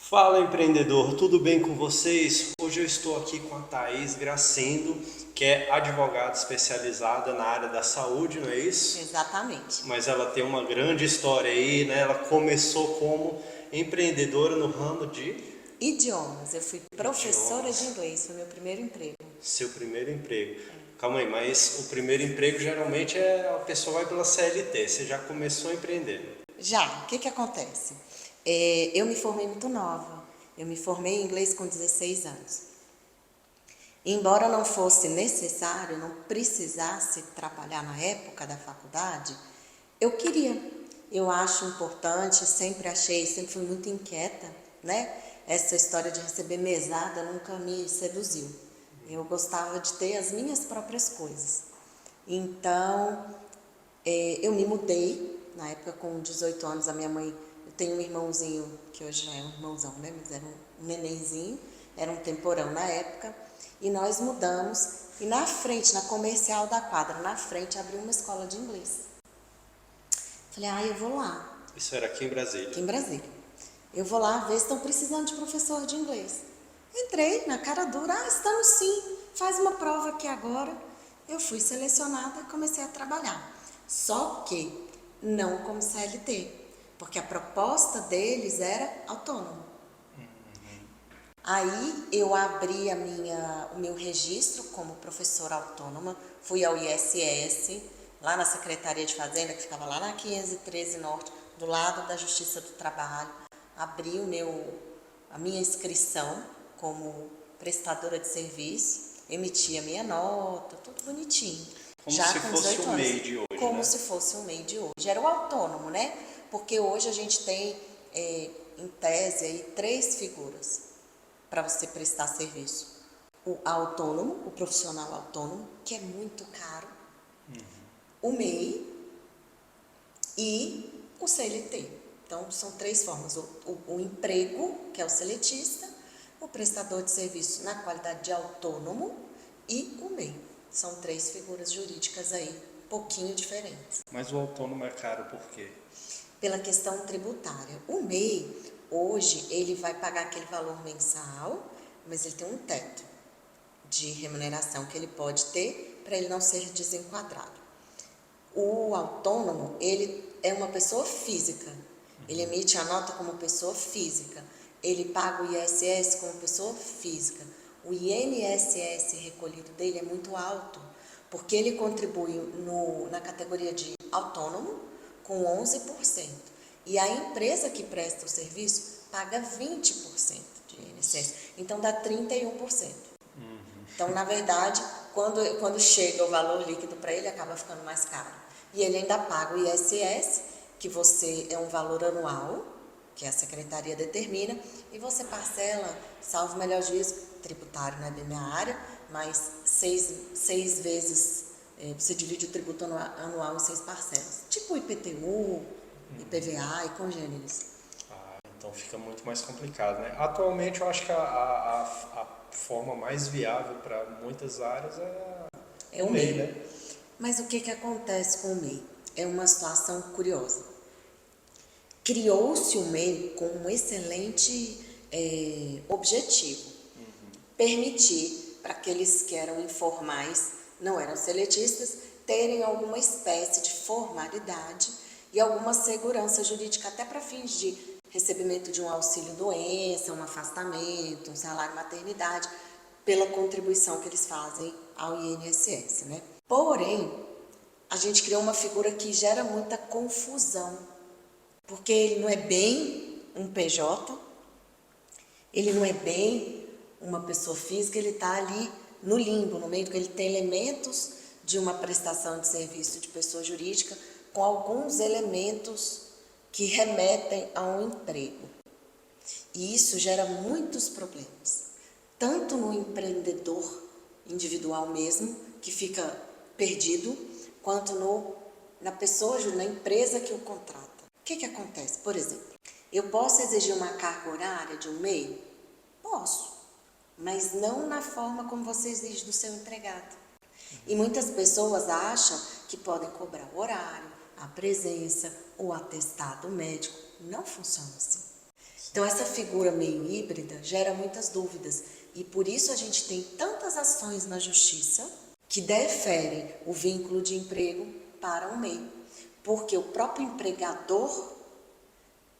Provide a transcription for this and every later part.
Fala empreendedor, tudo bem com vocês? Hoje eu estou aqui com a Thaís Gracendo, que é advogada especializada na área da saúde, não é isso? Exatamente. Mas ela tem uma grande história aí, né? Ela começou como empreendedora no ramo de Idiomas. Eu fui professora de idiomas, inglês, foi meu primeiro emprego. seu primeiro emprego. Calma aí, mas o primeiro emprego geralmente a pessoa vai pela CLT, você já começou empreendendo. Já, o que acontece? Eu me formei muito nova. Eu me formei em inglês com 16 anos. Embora não fosse necessário, não precisasse trabalhar na época da faculdade, eu queria. Eu acho importante, sempre achei, sempre fui muito inquieta, né? Essa história de receber mesada nunca me seduziu. Eu gostava de ter as minhas próprias coisas. Então, eu me mudei, na época com 18 anos, a minha mãe, eu tenho um irmãozinho, que hoje já é um irmãozão, né? Mas era um nenenzinho, era um temporão na época, e nós mudamos, e na frente, na comercial da quadra, na frente, abriu uma escola de inglês. Falei, eu vou lá, Isso era aqui em aqui Brasília. em Brasília. Eu vou lá ver se estão precisando de professor de inglês. Entrei na cara dura, estamos sim, faz uma prova aqui agora. Eu fui selecionada e comecei a trabalhar. Só que não como CLT, porque a proposta deles era autônomo. Aí eu abri o meu registro como professora autônoma, fui ao ISS, lá na Secretaria de Fazenda, que ficava lá na 513 Norte, do lado da Justiça do Trabalho. Abri a minha inscrição como prestadora de serviço, emiti a minha nota, tudo bonitinho. Como Já se com fosse 18 o anos. MEI de hoje, Como né? se fosse um MEI de hoje. Era o autônomo, né? Porque hoje a gente tem, em tese, aí, 3 figuras para você prestar serviço. O autônomo, o profissional autônomo, que é muito caro, o MEI e o CLT. Então, são 3 formas. O emprego, que é o seletista, o prestador de serviço na qualidade de autônomo e o MEI. São 3 figuras jurídicas aí, um pouquinho diferentes. Mas o autônomo é caro por quê? Pela questão tributária. O MEI, hoje, ele vai pagar aquele valor mensal, mas ele tem um teto de remuneração que ele pode ter para ele não ser desenquadrado. O autônomo, ele é uma pessoa física. Ele emite a nota como pessoa física. Ele paga o ISS como pessoa física. O INSS recolhido dele é muito alto, porque ele contribui na categoria de autônomo com 11%. E a empresa que presta o serviço paga 20% de INSS. Então dá 31%. Então, na verdade, quando chega o valor líquido para ele, acaba ficando mais caro. E ele ainda paga o ISS, que você é um valor anual, que a secretaria determina, e você parcela, salvo o melhor juízo, tributário não é bem minha área, mas 6 vezes, você divide o tributo anual em 6 parcelas. Tipo o IPTU, IPVA e congêneres. Então fica muito mais complicado, né? Atualmente eu acho que a forma mais viável para muitas áreas é É o o MEI, MEI. né? Mas o que acontece com o MEI? É uma situação curiosa. Criou-se o MEI com um excelente objetivo. Permitir para aqueles que eram informais, não eram seletistas, terem alguma espécie de formalidade e alguma segurança jurídica, até para fins de recebimento de um auxílio-doença, um afastamento, um salário-maternidade, pela contribuição que eles fazem ao INSS, né? Porém, a gente criou uma figura que gera muita confusão, porque ele não é bem um PJ, ele não é bem uma pessoa física, ele está ali no limbo, no meio do que ele tem elementos de uma prestação de serviço de pessoa jurídica, com alguns elementos que remetem a um emprego. E isso gera muitos problemas, tanto no empreendedor individual mesmo, que fica perdido, quanto na pessoa, na empresa que o contrata. O que acontece? Por exemplo, eu posso exigir uma carga horária de um MEI? Posso, mas não na forma como você exige do seu empregado. E muitas pessoas acham que podem cobrar o horário, a presença, o atestado médico. Não funciona assim. Então, essa figura meio híbrida gera muitas dúvidas. E por isso a gente tem tantas ações na justiça que deferem o vínculo de emprego para o MEI. Porque o próprio empregador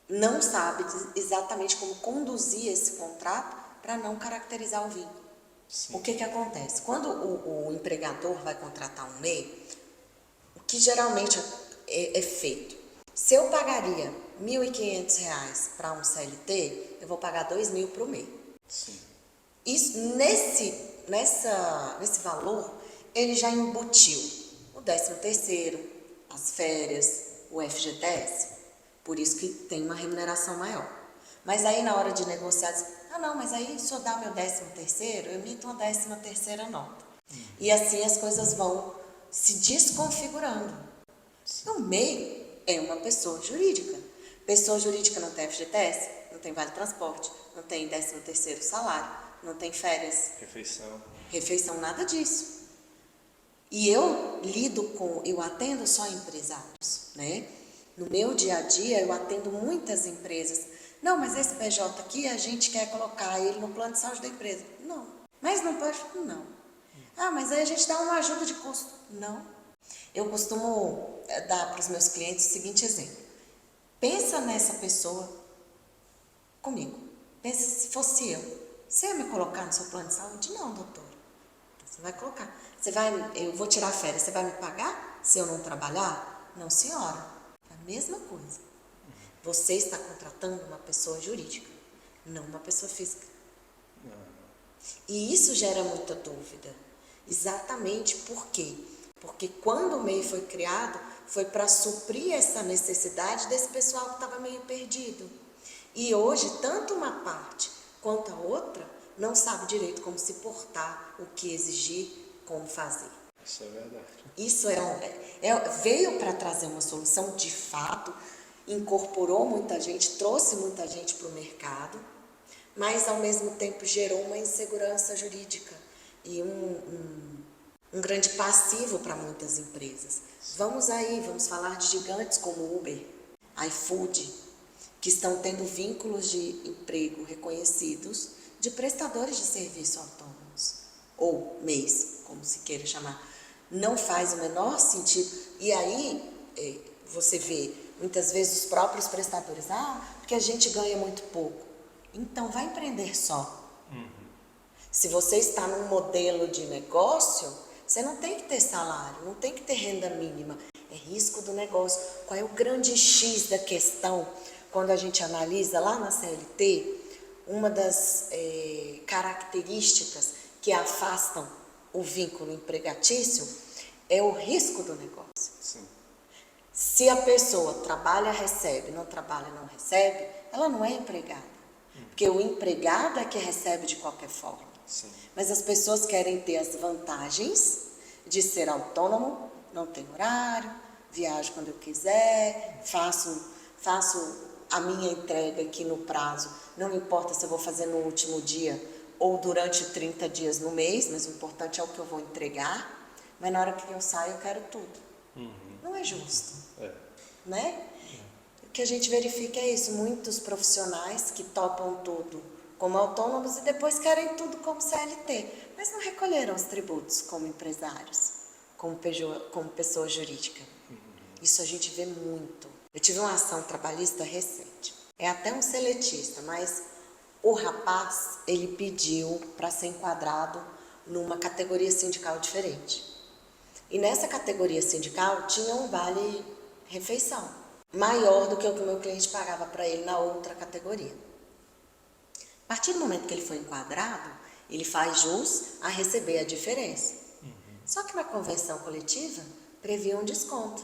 não sabe exatamente como conduzir esse contrato para não caracterizar o vínculo. Sim. O que acontece? Quando o empregador vai contratar um MEI, o que geralmente é feito? Se eu pagaria R$ 1.500 para um CLT, eu vou pagar R$ 2.000 para o MEI. Sim. Isso, nesse valor, ele já embutiu o 13º, as férias, o FGTS. Por isso que tem uma remuneração maior. Mas aí na hora de negociar, diz, não, mas aí se eu dar meu 13º, eu emito uma 13ª nota. E assim as coisas vão se desconfigurando. No meio é uma pessoa jurídica. Pessoa jurídica não tem FGTS, não tem vale transporte, não tem 13º salário, não tem férias. Refeição, nada disso. E eu atendo só empresários, né? No meu dia a dia, eu atendo muitas empresas. Não, mas esse PJ aqui, a gente quer colocar ele no plano de saúde da empresa. Não. Mas não pode? Não. Mas aí a gente dá uma ajuda de custo. Não. Eu costumo dar para os meus clientes o seguinte exemplo. Pensa nessa pessoa comigo. Pensa se fosse eu. Você ia me colocar no seu plano de saúde? Não, doutora. Você vai colocar. Eu vou tirar férias, você vai me pagar se eu não trabalhar? Não, senhora. É a mesma coisa. Você está contratando uma pessoa jurídica, não uma pessoa física. E isso gera muita dúvida. Exatamente por quê? Porque quando o MEI foi criado, foi para suprir essa necessidade desse pessoal que estava meio perdido. E hoje, tanto uma parte quanto a outra não sabe direito como se portar, o que exigir, como fazer. Isso é verdade. Isso veio para trazer uma solução de fato, incorporou muita gente, trouxe muita gente para o mercado, mas ao mesmo tempo gerou uma insegurança jurídica e um grande passivo para muitas empresas. Vamos falar de gigantes como Uber, iFood, que estão tendo vínculos de emprego reconhecidos de prestadores de serviço autônomos, ou MEIs, como se queira chamar. Não faz o menor sentido. E aí, você vê, muitas vezes os próprios prestadores, porque a gente ganha muito pouco. Então, vai empreender só. Se você está num modelo de negócio, você não tem que ter salário, não tem que ter renda mínima. É risco do negócio. Qual é o grande X da questão? Quando a gente analisa lá na CLT, uma das características que afastam o vínculo empregatício é o risco do negócio. Sim. Se a pessoa trabalha, recebe, não trabalha, não recebe, ela não é empregada. Porque o empregado é que recebe de qualquer forma. Sim. Mas as pessoas querem ter as vantagens de ser autônomo, não tem horário, viajo quando eu quiser, faço a minha entrega aqui no prazo. Não importa se eu vou fazer no último dia ou durante 30 dias no mês, mas o importante é o que eu vou entregar. Mas na hora que eu saio, eu quero tudo. Não é justo. Né? O que a gente verifica é isso. Muitos profissionais que topam tudo como autônomos e depois querem tudo como CLT, mas não recolheram os tributos como empresários, como pessoa jurídica. Isso a gente vê muito. Eu tive uma ação trabalhista recente. É até um seletista, mas o rapaz, ele pediu para ser enquadrado numa categoria sindical diferente. E nessa categoria sindical tinha um vale-refeição, maior do que o que o meu cliente pagava para ele na outra categoria. A partir do momento que ele foi enquadrado, ele faz jus a receber a diferença. Só que na convenção coletiva, previa um desconto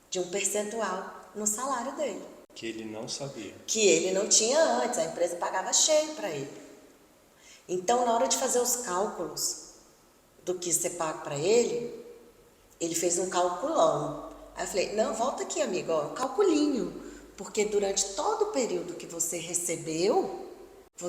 de um percentual no salário dele. Que ele não sabia. Que ele não tinha antes, a empresa pagava cheio para ele. Então, na hora de fazer os cálculos do que ser pago para ele, ele fez um calculão. Aí eu falei, não, volta aqui, amigo, um calculinho. Porque durante todo o período que você recebeu,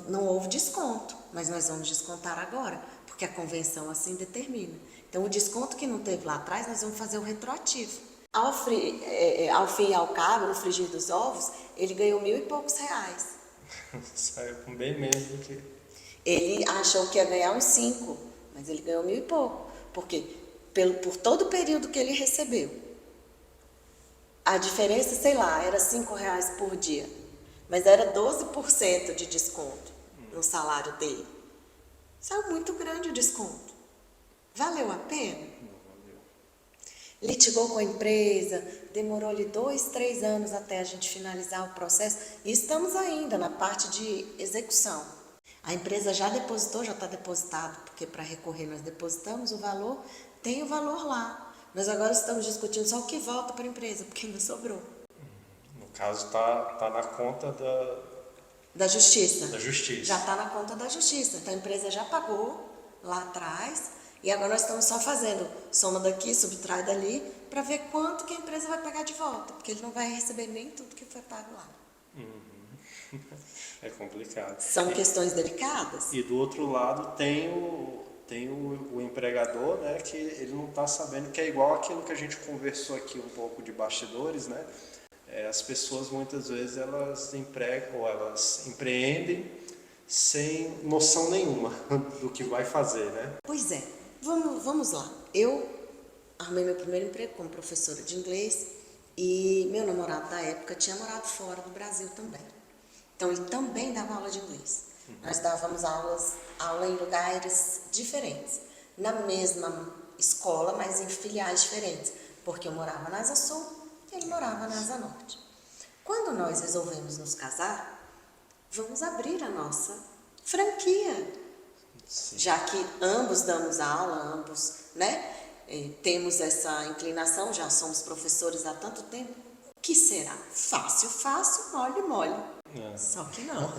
não houve desconto. Mas nós vamos descontar agora, porque a convenção assim determina. Então, o desconto que não teve lá atrás, nós vamos fazer o retroativo. Ao fim e ao cabo, no frigir dos ovos, ele ganhou R$ 1.000 e poucos. Saiu com bem menos do que... Ele achou que ia ganhar uns 5, mas ele ganhou 1.000 e pouco. Porque por todo o período que ele recebeu, a diferença, sei lá, era R$ 5 por dia. Mas era 12% de desconto no salário dele. Saiu muito grande o desconto. Valeu a pena? Não valeu. Litigou com a empresa, demorou-lhe 2, 3 anos até a gente finalizar o processo. E estamos ainda na parte de execução. A empresa já depositou, já está depositado, porque para recorrer nós depositamos o valor, tem o valor lá. Nós agora estamos discutindo só o que volta para a empresa, porque ainda sobrou. No caso, tá na conta Da justiça. da justiça. Já está na conta da justiça. Então a empresa já pagou lá atrás e agora nós estamos só fazendo soma daqui, subtrai dali, para ver quanto que a empresa vai pagar de volta, porque ele não vai receber nem tudo que foi pago lá. É complicado. São questões delicadas. E do outro lado tem o empregador, né, que ele não está sabendo, que é igual aquilo que a gente conversou aqui um pouco de bastidores, né? As pessoas muitas vezes elas empregam ou elas empreendem sem noção nenhuma do que vai fazer, né? Pois é, vamos lá. Eu arrumei meu primeiro emprego como professora de inglês e meu namorado da época tinha morado fora do Brasil também. Então ele também dava aula de inglês. Nós dávamos aula em lugares diferentes, na mesma escola, mas em filiais diferentes, porque eu morava na Asa Sul e ele morava na Asa Norte. Quando nós resolvemos nos casar, vamos abrir a nossa franquia. Sim. Já que ambos damos aula, ambos, né, temos essa inclinação, já somos professores há tanto tempo, o que será? Fácil, mole, mole. Só que não.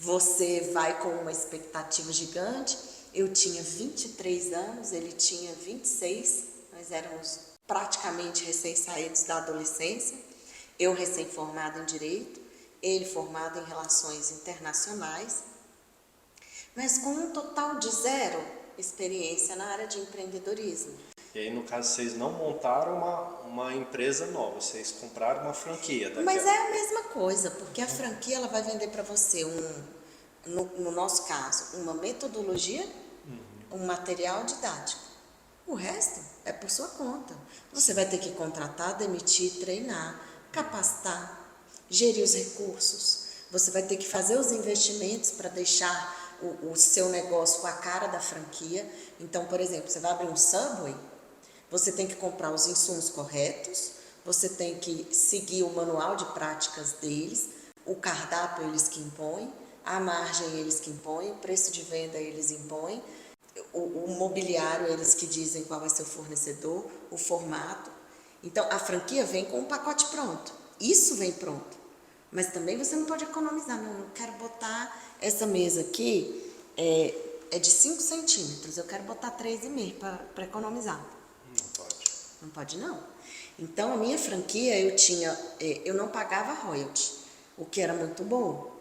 Você vai com uma expectativa gigante. Eu tinha 23 anos, ele tinha 26, nós éramos praticamente recém-saídos da adolescência. Eu recém-formada em Direito, ele formado em Relações Internacionais, mas com um total de 0 experiência na área de empreendedorismo. E aí, no caso, vocês não montaram uma empresa nova, vocês compraram uma franquia. Mas é a mesma coisa, porque a franquia ela vai vender para você, no nosso caso, uma metodologia, um material didático. O resto é por sua conta. Você vai ter que contratar, demitir, treinar, capacitar, gerir os recursos. Você vai ter que fazer os investimentos para deixar o seu negócio com a cara da franquia. Então, por exemplo, você vai abrir um Subway, você tem que comprar os insumos corretos, você tem que seguir o manual de práticas deles, o cardápio eles que impõem, a margem eles que impõem, o preço de venda eles impõem, o mobiliário eles que dizem qual vai ser o fornecedor, o formato. Então, a franquia vem com um pacote pronto. Isso vem pronto. Mas também você não pode economizar. Não, eu quero botar essa mesa aqui, é de 5 centímetros, eu quero botar 3,5 para economizar. Não pode. Não pode não. Então, a minha franquia, eu não pagava royalty, o que era muito bom.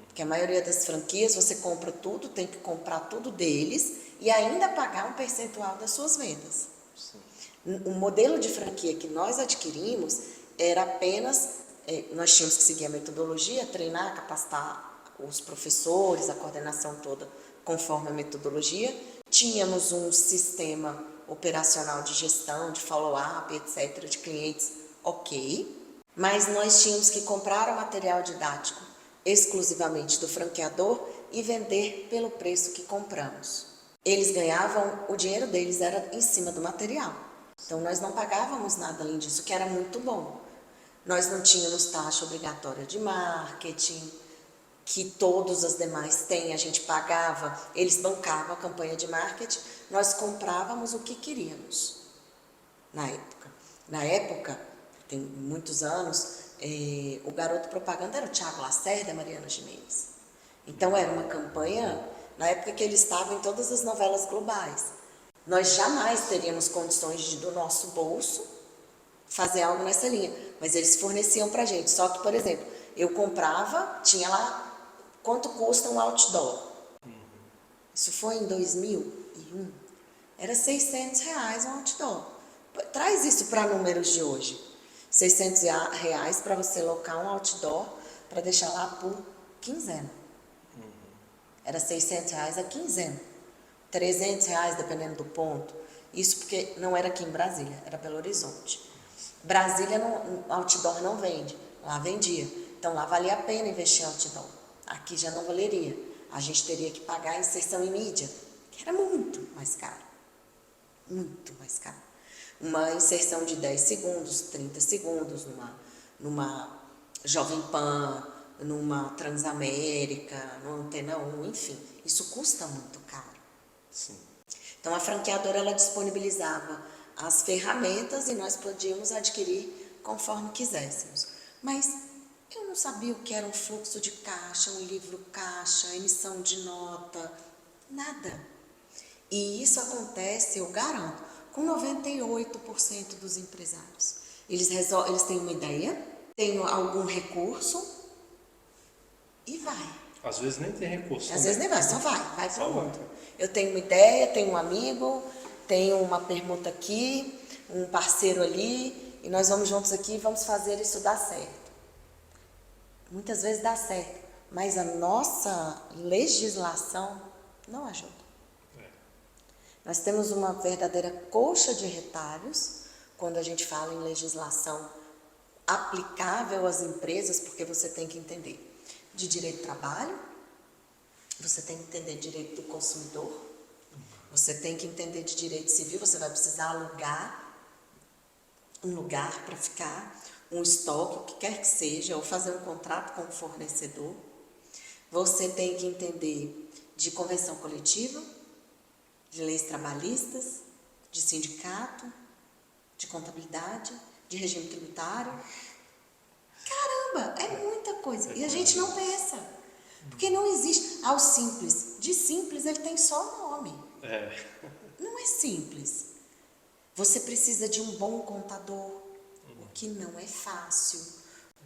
Porque a maioria das franquias, você compra tudo, tem que comprar tudo deles e ainda pagar um percentual das suas vendas. Sim. O modelo de franquia que nós adquirimos era apenas, nós tínhamos que seguir a metodologia, treinar, capacitar os professores, a coordenação toda conforme a metodologia. Tínhamos um sistema operacional de gestão, de follow-up, etc., de clientes, ok. Mas nós tínhamos que comprar o material didático exclusivamente do franqueador e vender pelo preço que compramos. Eles ganhavam, o dinheiro deles era em cima do material. Então, nós não pagávamos nada além disso, que era muito bom. Nós não tínhamos taxa obrigatória de marketing, que todos os demais têm, a gente pagava, eles bancavam a campanha de marketing, nós comprávamos o que queríamos na época. Na época, tem muitos anos, o garoto propaganda era o Thiago Lacerda e a Mariana Gimenez. Então era uma campanha, na época que ele estava em todas as novelas globais. Nós jamais teríamos condições de, do nosso bolso, fazer algo nessa linha, mas eles forneciam pra gente. Só que, por exemplo, eu comprava, tinha lá quanto custa um outdoor. Isso foi em 2001. Era R$600 um outdoor. Traz isso para números de hoje. R$ 600 para você locar um outdoor para deixar lá por quinzena. Era R$ 600 a quinzena. R$ 300 dependendo do ponto. Isso porque não era aqui em Brasília, era Belo Horizonte. Brasília, outdoor não vende, lá vendia. Então lá valia a pena investir em outdoor. Aqui já não valeria. A gente teria que pagar a inserção em mídia, que era muito mais caro. Muito mais caro. Uma inserção de 10 segundos, 30 segundos, numa Jovem Pan, numa Transamérica, numa Antena 1, enfim. Isso custa muito caro. Sim. Então a franqueadora ela disponibilizava as ferramentas e nós podíamos adquirir conforme quiséssemos. Mas eu não sabia o que era um fluxo de caixa, um livro caixa, emissão de nota, nada. E isso acontece, eu garanto, com 98% dos empresários. Eles têm uma ideia, têm algum recurso e vai. Às vezes nem tem recurso. Às vezes nem vai, só vai para Só o vai. mundo. Eu tenho uma ideia, tenho um amigo, tenho uma permuta aqui, um parceiro ali, e nós vamos juntos aqui e vamos fazer isso dar certo. Muitas vezes dá certo, mas a nossa legislação não ajuda. Nós temos uma verdadeira colcha de retalhos quando a gente fala em legislação aplicável às empresas, porque você tem que entender de direito do trabalho, você tem que entender de direito do consumidor, você tem que entender de direito civil, você vai precisar alugar um lugar para ficar, um estoque, o que quer que seja, ou fazer um contrato com o fornecedor. Você tem que entender de convenção coletiva, de leis trabalhistas, de sindicato, de contabilidade, de regime tributário. Caramba, é muita coisa. E a gente não pensa. Porque não existe. Ao simples. De simples ele tem só nome. Não é simples. Você precisa de um bom contador, o que não é fácil.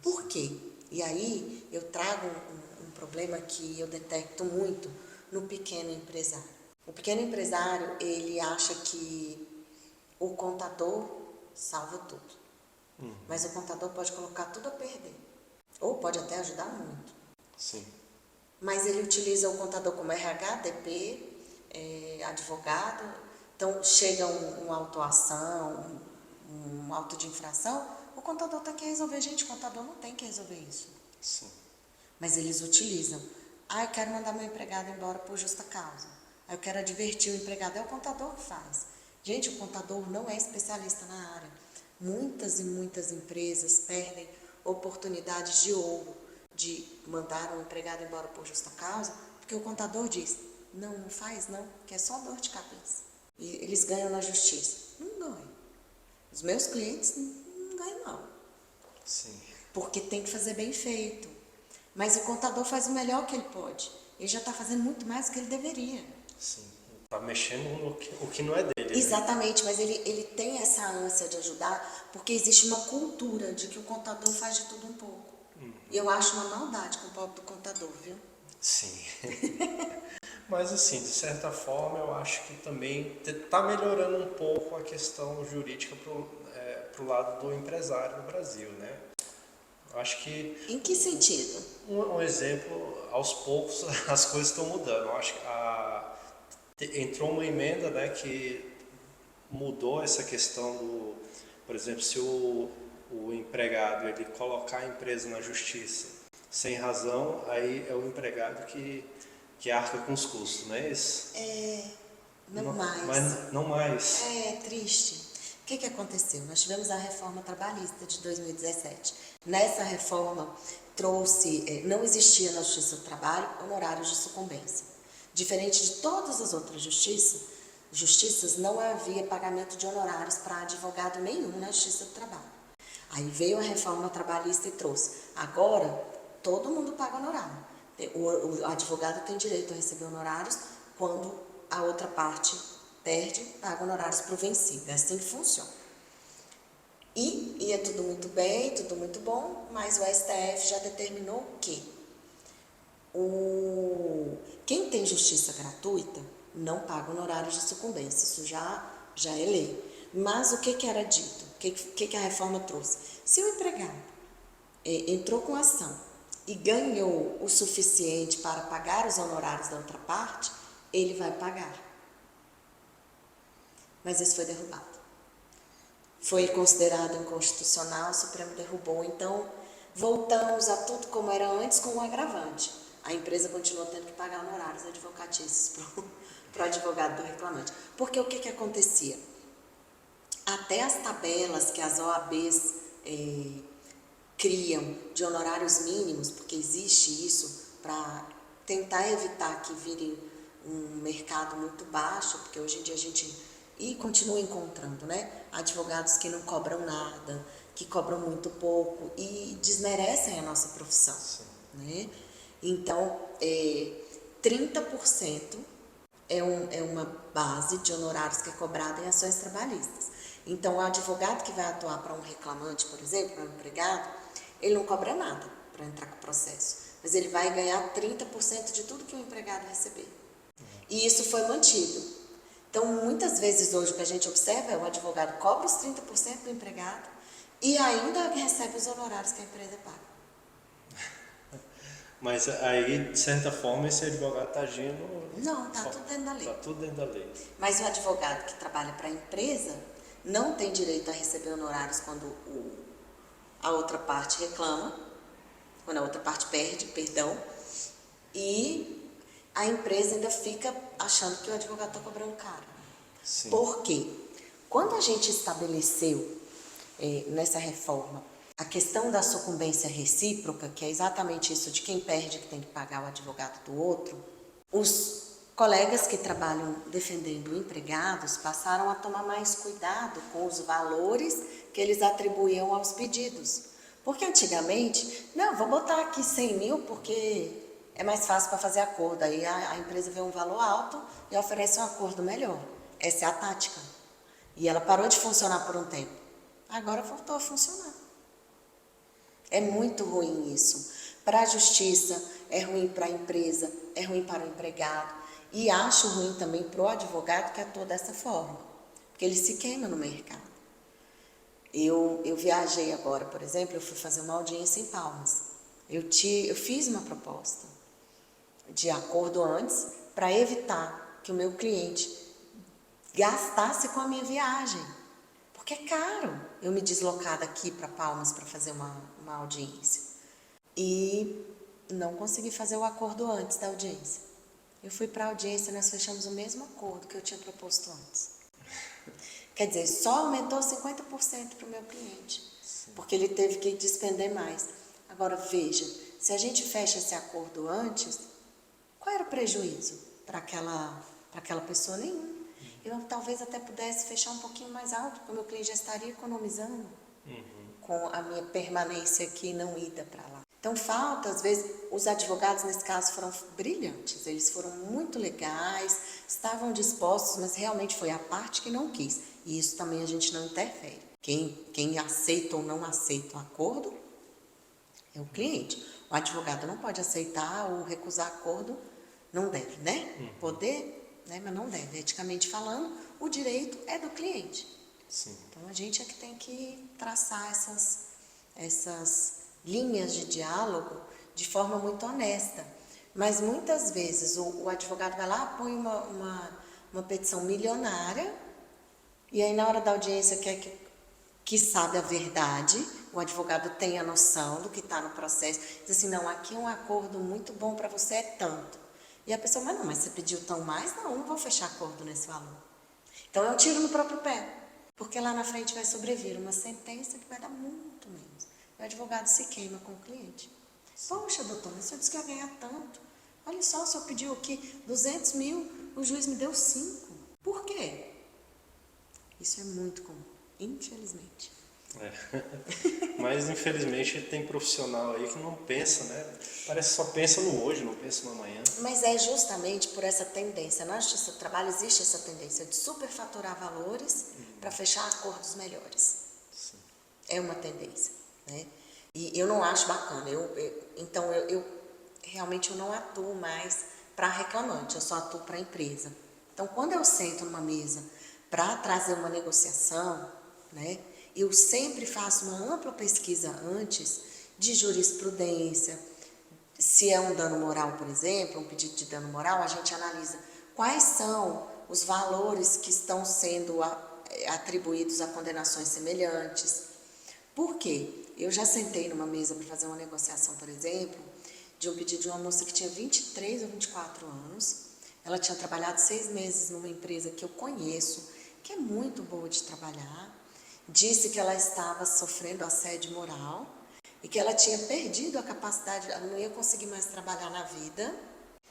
Por quê? E aí eu trago um problema que eu detecto muito no pequeno empresário. O pequeno empresário, ele acha que o contador salva tudo. Mas o contador pode colocar tudo a perder. Ou pode até ajudar muito. Sim. Mas ele utiliza o contador como RH, DP, advogado. Então, chega uma autuação, um auto de infração, o contador tem que resolver. Gente, o contador não tem que resolver isso. Sim. Mas eles utilizam. Eu quero mandar meu empregado embora por justa causa. Eu quero advertir o empregado. É o contador que faz. Gente, o contador não é especialista na área. Muitas e muitas empresas perdem oportunidades de ouro de mandar um empregado embora por justa causa, porque o contador diz, não faz não, que é só dor de cabeça. E eles ganham na justiça. Não ganham. Os meus clientes não ganham não. Sim. Porque tem que fazer bem feito. Mas o contador faz o melhor que ele pode. Ele já está fazendo muito mais do que ele deveria. Sim. Está mexendo no que não é dele. Exatamente, mas ele tem essa ânsia de ajudar, porque existe uma cultura de que o contador faz de tudo um pouco. E eu acho uma maldade com o pobre do contador, viu? Sim. Mas assim, de certa forma, eu acho que também está melhorando um pouco a questão jurídica pro lado do empresário no Brasil, né? Eu acho que... Em que sentido? Um exemplo, aos poucos as coisas estão mudando. Eu acho que entrou uma emenda, né, que mudou essa questão do... Por exemplo, se o empregado ele colocar a empresa na justiça sem razão, aí é o empregado que arca com os custos, não é isso? Não mais. Mas não mais. É triste. O que aconteceu? Nós tivemos a reforma trabalhista de 2017. Nessa reforma não existia na Justiça do Trabalho honorários de sucumbência. Diferente de todas as outras justiças, não havia pagamento de honorários para advogado nenhum na Justiça do Trabalho. Aí veio a reforma trabalhista e trouxe. Agora, todo mundo paga honorário. O advogado tem direito a receber honorários quando a outra parte perde, paga honorários para o vencido. É assim que funciona. E ia tudo muito bem, tudo muito bom, mas o STF já determinou que quem tem justiça gratuita não paga honorários de sucumbência. Isso já é lei. Mas o que era dito? O que a reforma trouxe? Se o empregado entrou com ação e ganhou o suficiente para pagar os honorários da outra parte, ele vai pagar. Mas isso foi derrubado. Foi considerado inconstitucional, o Supremo derrubou. Então, voltamos a tudo como era antes, com um agravante. A empresa continuou tendo que pagar honorários advocatícios para o advogado do reclamante. Porque o que acontecia? Até as tabelas que as OABs criam de honorários mínimos, porque existe isso para tentar evitar que vire um mercado muito baixo, porque hoje em dia a gente continua encontrando, né, advogados que não cobram nada, que cobram muito pouco e desmerecem a nossa profissão, né? Então, 30% é uma base de honorários que é cobrada em ações trabalhistas. Então, o advogado que vai atuar para um reclamante, por exemplo, para um empregado, ele não cobra nada para entrar com o processo, mas ele vai ganhar 30% de tudo que o empregado receber. E isso foi mantido. Então, muitas vezes hoje o que a gente observa é o advogado cobra os 30% do empregado e ainda recebe os honorários que a empresa paga. Mas aí, de certa forma, esse advogado está agindo... Não, está tudo dentro da lei. Está tudo dentro da lei. Mas o advogado que trabalha para a empresa não tem direito a receber honorários quando a outra parte reclama, quando a outra parte perde, perdão, e a empresa ainda fica achando que o advogado está cobrando caro. Sim. Por quê? Quando a gente estabeleceu nessa reforma a questão da sucumbência recíproca, que é exatamente isso de quem perde que tem que pagar o advogado do outro, os colegas que trabalham defendendo empregados passaram a tomar mais cuidado com os valores que eles atribuíam aos pedidos. Porque antigamente, não, vou botar aqui 100 mil porque é mais fácil para fazer acordo. Aí a empresa vê um valor alto e oferece um acordo melhor. Essa é a tática. E ela parou de funcionar por um tempo. Agora voltou a funcionar. É muito ruim isso. Para a justiça, é ruim para a empresa, é ruim para o empregado. E acho ruim também para o advogado que atua dessa forma. Porque ele se queima no mercado. Eu viajei agora, por exemplo, eu fui fazer uma audiência em Palmas. Eu fiz uma proposta de acordo antes para evitar que o meu cliente gastasse com a minha viagem. Porque é caro eu me deslocar daqui para Palmas para fazer uma audiência. E não consegui fazer o acordo antes da audiência. Eu fui para a audiência e nós fechamos o mesmo acordo que eu tinha proposto antes. Quer dizer, só aumentou 50% para o meu cliente, porque ele teve que despender mais. Agora, veja, se a gente fecha esse acordo antes, qual era o prejuízo para aquela pessoa? Nenhum. Eu talvez até pudesse fechar um pouquinho mais alto, porque o meu cliente já estaria economizando com a minha permanência aqui e não ida para lá. Então, falta, às vezes, os advogados, nesse caso, foram brilhantes, eles foram muito legais, estavam dispostos, mas realmente foi a parte que não quis. E isso também a gente não interfere. Quem aceita ou não aceita o acordo é o cliente. O advogado não pode aceitar ou recusar acordo, não deve, né? Poder, né? Mas não deve. Eticamente falando, o direito é do cliente. Sim. Então, a gente é que tem que traçar essas linhas de diálogo de forma muito honesta. Mas muitas vezes o advogado vai lá, põe uma petição milionária e aí na hora da audiência quer que sabe a verdade, o advogado tem a noção do que está no processo, diz assim, não, aqui é um acordo muito bom para você, é tanto. E a pessoa, mas você pediu tão mais? Não vou fechar acordo nesse valor. Então é um tiro no próprio pé, porque lá na frente vai sobrevir uma sentença que vai dar muito menos. O advogado se queima com o cliente. Poxa, doutor, mas o senhor disse que ia ganhar tanto. Olha só, o senhor pediu aqui 200 mil, o juiz me deu 5. Por quê? Isso é muito comum, infelizmente. Mas, infelizmente, tem profissional aí que não pensa, né? Parece que só pensa no hoje, não pensa no amanhã. Mas é justamente por essa tendência. Na justiça do trabalho existe essa tendência de superfaturar valores para fechar acordos melhores. Sim. É uma tendência, né? E eu não acho bacana. Então, realmente eu não atuo mais para reclamante, eu só atuo para a empresa. Então, quando eu sento numa mesa para trazer uma negociação, né, eu sempre faço uma ampla pesquisa antes de jurisprudência. Se é um dano moral, por exemplo, um pedido de dano moral, a gente analisa quais são os valores que estão sendo atribuídos a condenações semelhantes. Por quê? Eu já sentei numa mesa para fazer uma negociação, por exemplo, de um pedido de uma moça que tinha 23 ou 24 anos. Ela tinha trabalhado 6 meses numa empresa que eu conheço, que é muito boa de trabalhar. Disse que ela estava sofrendo assédio moral e que ela tinha perdido a capacidade, ela não ia conseguir mais trabalhar na vida.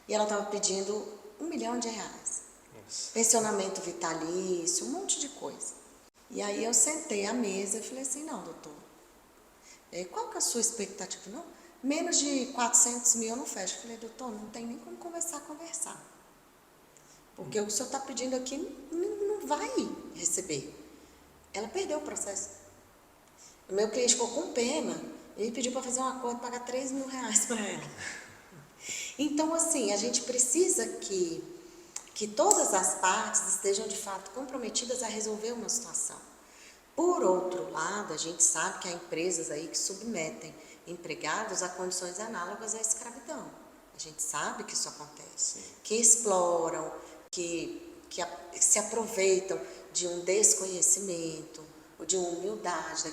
E ela estava pedindo R$1 milhão. Nossa. Pensionamento vitalício, um monte de coisa. E aí eu sentei à mesa e falei assim, não, doutor, qual que é a sua expectativa? Não, menos de 400 mil eu não fecho. Eu falei, doutor, não tem nem como conversar. Porque o que o senhor está pedindo aqui não vai receber. Ela perdeu o processo. O meu cliente ficou com pena. Ele pediu para fazer um acordo, pagar R$3 mil para ela. Então, assim, a gente precisa que todas as partes estejam, de fato, comprometidas a resolver uma situação. Por outro lado, a gente sabe que há empresas aí que submetem empregados a condições análogas à escravidão. A gente sabe que isso acontece. Que exploram, que se aproveitam de um desconhecimento ou de uma humildade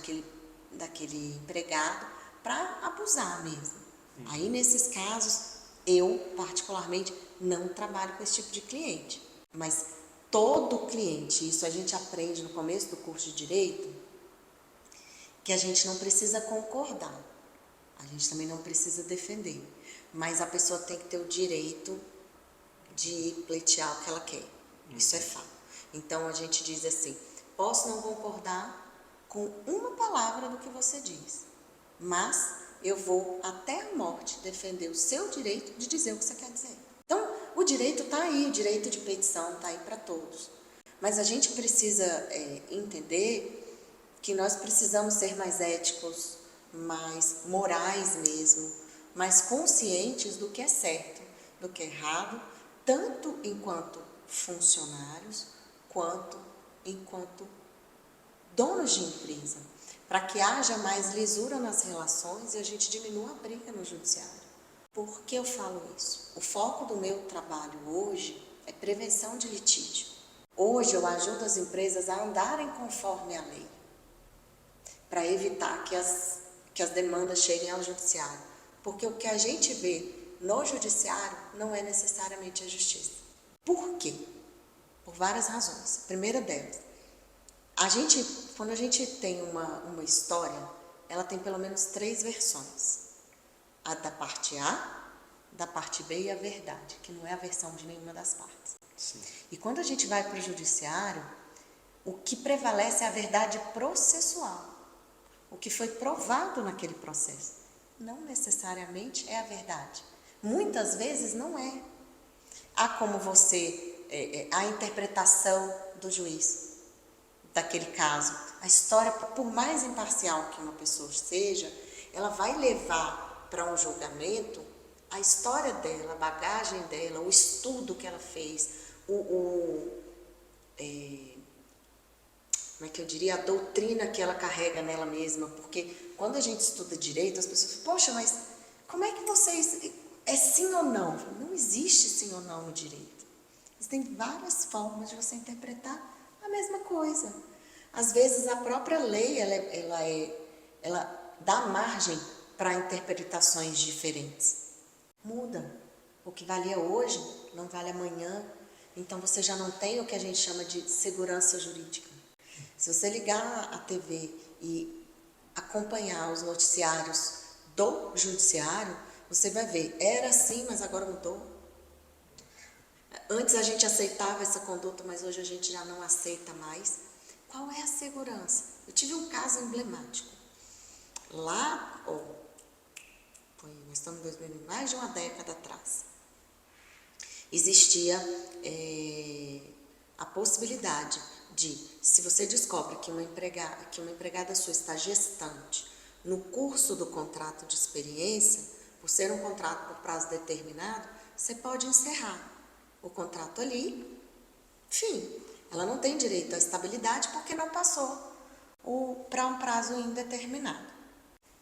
daquele empregado para abusar mesmo. Aí, nesses casos, eu, particularmente, não trabalho com esse tipo de cliente. Mas todo cliente, isso a gente aprende no começo do curso de Direito, que a gente não precisa concordar. A gente também não precisa defender. Mas a pessoa tem que ter o direito de pleitear o que ela quer. Isso é fato. Então, a gente diz assim, posso não concordar com uma palavra do que você diz, mas eu vou até a morte defender o seu direito de dizer o que você quer dizer. Então, o direito está aí, o direito de petição está aí para todos. Mas a gente precisa entender que nós precisamos ser mais éticos, mais morais mesmo, mais conscientes do que é certo, do que é errado, tanto enquanto funcionários, quanto enquanto donos de empresa, para que haja mais lisura nas relações e a gente diminua a briga no judiciário. Por que eu falo isso? O foco do meu trabalho hoje é prevenção de litígio. Hoje eu ajudo as empresas a andarem conforme a lei, para evitar que as demandas cheguem ao judiciário. Porque o que a gente vê no judiciário não é necessariamente a justiça. Por quê? Por várias razões. A primeira delas, quando a gente tem uma história, ela tem pelo menos 3 versões. A da parte A, da parte B e a verdade, que não é a versão de nenhuma das partes. Sim. E quando a gente vai para o judiciário, o que prevalece é a verdade processual. O que foi provado naquele processo. Não necessariamente é a verdade. Muitas vezes não é. Há como a interpretação do juiz daquele caso. A história, por mais imparcial que uma pessoa seja, ela vai levar para um julgamento a história dela, a bagagem dela, o estudo que ela fez, como é que eu diria, a doutrina que ela carrega nela mesma, porque quando a gente estuda direito, as pessoas falam, poxa, mas como é que vocês, é sim ou não? Não existe sim ou não no direito. Existem várias formas de você interpretar a mesma coisa. Às vezes a própria lei, ela dá margem para interpretações diferentes. Muda. O que valia hoje não vale amanhã. Então você já não tem o que a gente chama de segurança jurídica. Se você ligar a TV e acompanhar os noticiários do judiciário, você vai ver, era assim, mas agora mudou. Antes a gente aceitava essa conduta, mas hoje a gente já não aceita mais. Qual é a segurança? Eu tive um caso emblemático. Lá, nós estamos em 2000, mais de uma década atrás, existia a possibilidade de, se você descobre que uma empregada sua está gestante no curso do contrato de experiência, por ser um contrato por prazo determinado, você pode encerrar o contrato ali, enfim, Ela não tem direito à estabilidade porque não passou para um prazo indeterminado.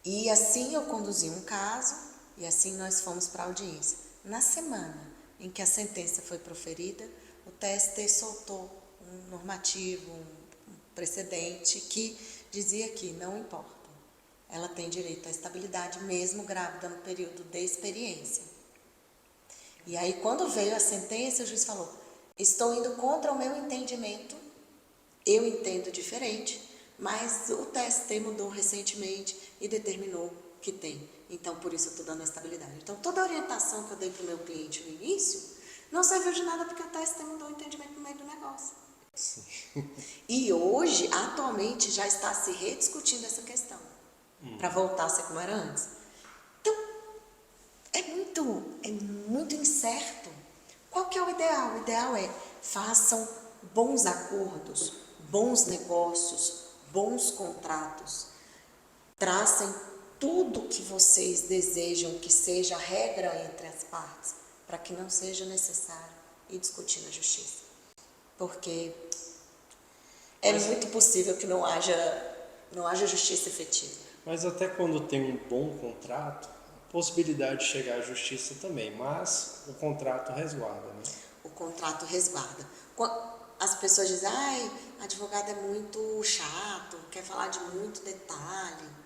E assim eu conduzi um caso e assim nós fomos para a audiência. Na semana em que a sentença foi proferida, o TST soltou um normativo, um precedente que dizia que não importa. Ela tem direito à estabilidade mesmo grávida no período de experiência. E aí quando veio a sentença, o juiz falou: estou indo contra o meu entendimento, eu entendo diferente, mas o TST mudou recentemente e determinou que tem. Então, por isso eu estou dando a estabilidade. Então, toda a orientação que eu dei para o meu cliente no início não serviu de nada porque o TST mudou o entendimento no meio do negócio. Sim. E hoje, atualmente, já está se rediscutindo essa questão, para voltar a ser como era antes. Então, é muito incerto. Qual que é o ideal? O ideal é façam bons acordos, bons negócios, bons contratos. Tracem tudo que vocês desejam que seja a regra entre as partes, para que não seja necessário ir discutir na justiça. Porque é muito possível que não haja justiça efetiva. Mas até quando tem um bom contrato, a possibilidade de chegar à justiça também, mas o contrato resguarda, né? O contrato resguarda. As pessoas dizem: ai, advogado é muito chato, quer falar de muito detalhe.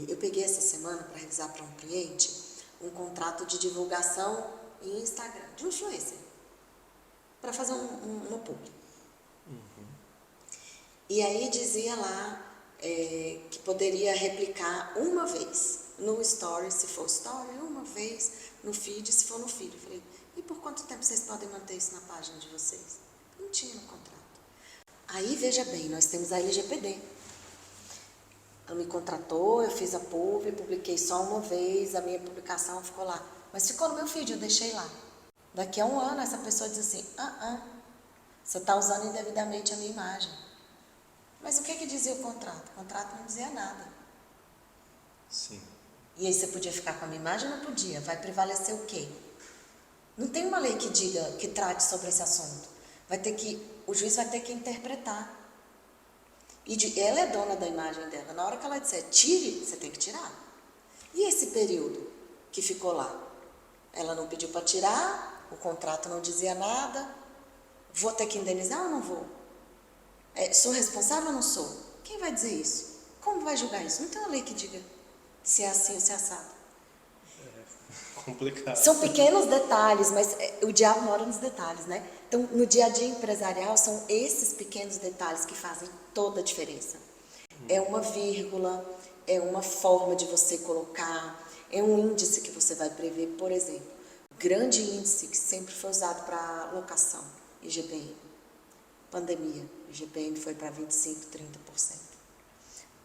Eu peguei essa semana para revisar para um cliente um contrato de divulgação em Instagram, de um influencer, para fazer uma publi. E aí dizia lá que poderia replicar uma vez no story, se for story, uma vez no feed, se for no feed. Eu falei: e por quanto tempo vocês podem manter isso na página de vocês? Não tinha no contrato. Aí, veja bem, nós temos a LGPD. Ela me contratou, eu fiz a publi, publiquei só uma vez, a minha publicação ficou lá. Mas ficou no meu feed, eu deixei lá. Daqui a um ano, essa pessoa diz assim: você está usando indevidamente a minha imagem. Mas o que dizia o contrato? O contrato não dizia nada. Sim. E aí você podia ficar com a minha imagem? Não podia. Vai prevalecer o quê? Não tem uma lei que diga, que trate sobre esse assunto. O juiz vai ter que interpretar. E ela é dona da imagem dela. Na hora que ela disser tire, você tem que tirar. E esse período que ficou lá? Ela não pediu para tirar, o contrato não dizia nada. Vou ter que indenizar ou não vou? Sou responsável ou não sou? Quem vai dizer isso? Como vai julgar isso? Não tem uma lei que diga se é assim ou se é assado. É complicado. São pequenos detalhes, mas o diabo mora nos detalhes, né? Então, no dia a dia empresarial, são esses pequenos detalhes que fazem toda a diferença. É uma vírgula, é uma forma de você colocar, é um índice que você vai prever. Por exemplo, o grande índice que sempre foi usado para locação, IGPM. Pandemia, IGPM foi para 25%, 30%.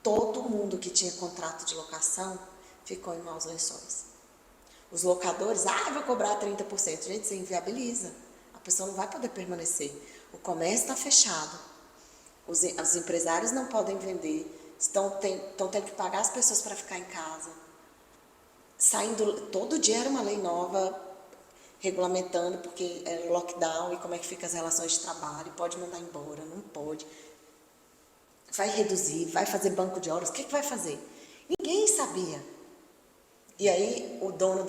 Todo mundo que tinha contrato de locação ficou em maus lençóis. Os locadores, vou cobrar 30%. Gente, você inviabiliza. A pessoa não vai poder permanecer. O comércio está fechado. Os empresários não podem vender. Estão tendo que pagar as pessoas para ficar em casa. Todo dia era uma lei nova regulamentando, porque é lockdown e como é que fica as relações de trabalho. Pode mandar embora, não pode. Vai reduzir, vai fazer banco de horas. O que vai fazer? Ninguém sabia. E aí o dono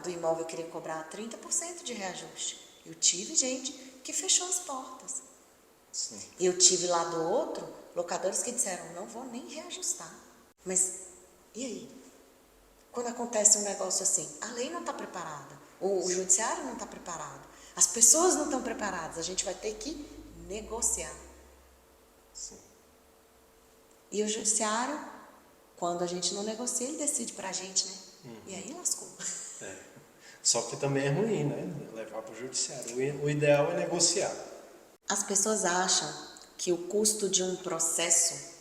do imóvel queria cobrar 30% de reajuste. Eu tive gente que fechou as portas. Sim. Eu tive lá do outro locadores que disseram: não vou nem reajustar. Mas e aí? Quando acontece um negócio assim, a lei não está preparada, o judiciário não está preparado, as pessoas não estão preparadas, a gente vai ter que negociar. Sim. E o judiciário, quando a gente não negocia, ele decide pra gente, né? E aí lascou. Só que também é ruim, né? Levar para o judiciário. O ideal é negociar. As pessoas acham que o custo de um processo